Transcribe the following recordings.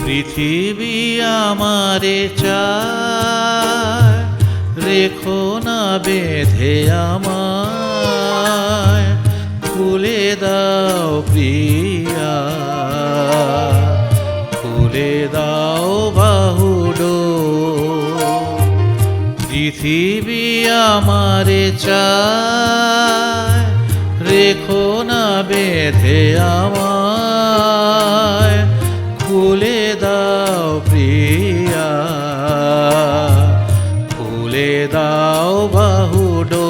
পৃথিবী আমারে চায়, রেখো না বেঁধে আমায়, খুলে দাও প্রিয়া, খুলে দাও বাহুডোর। পৃথিবী আমারে চায়, রেখো না বেঁধে আমায়, খুলে দাও প্রিয়া, খুলে দাও বাহুডোর।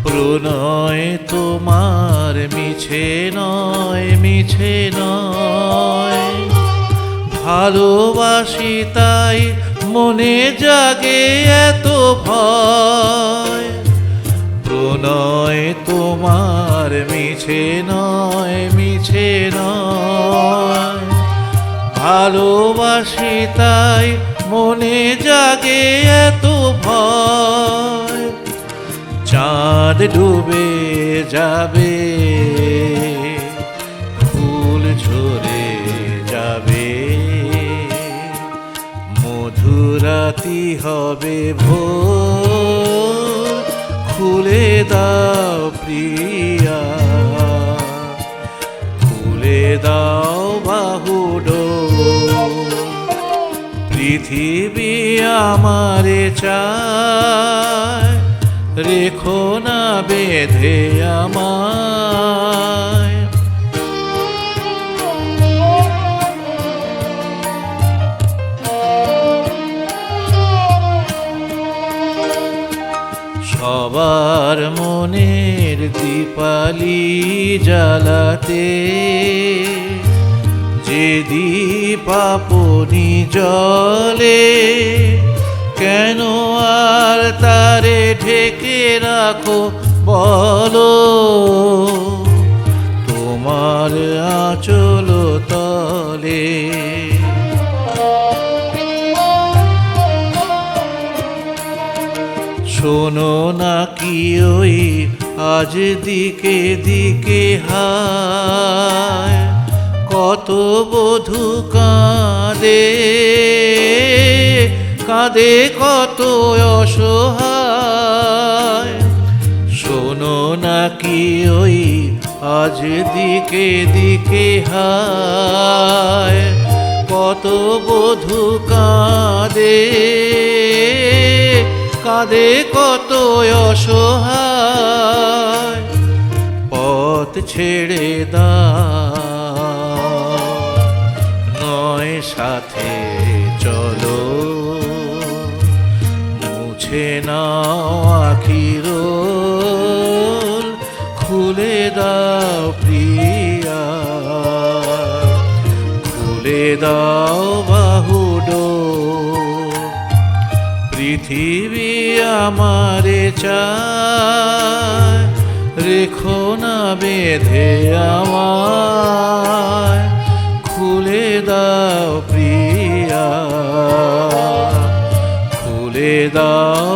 প্রণয় তোমার মিছে নয়, মিছে নয়, ভালোবাসি তাই মনে জাগে এত ভয়। প্রণয় তোমার মিছে নয়, মিছে নয়, ভালোবাসি তাই মনে জাগে এত ভয়। চাঁদ ডুবে যাবে, ফুল ঝরে যাবে, মধুরাতি হবে ভোর, খুলে দাও প্রিয়া, খুলে দাও বাহুডোর। পৃথিবী আমারে চায়, রেখো না বেঁধে আমায়। সবার মনের দীপালি জ্বালাতে, যে দীপ আপনি জ্বলে, কেন আর তারে ঢেকে রাখো বলো, তোমার আঁচল তলে। শোনো না কি ওই আজ দিকে দিকে হায়, কত বধূ কাঁদে, কাঁদে কত অসহায়। শোনো না কি ওই আজ দিকে দিকে হায়, কত বধূ কাঁদে, কাঁদে কত অসহায়। পথ ছেড়ে দাও, নয় সাথে চলো, মুছে নাও আখির, খুলে দাও প্রিয়া, খুলে দাও বাহুডোর। পৃথিবী আমারে চায়, রেখো না বেঁধে আমায়, খুলে দাও প্রিয়া, খুলে দাও।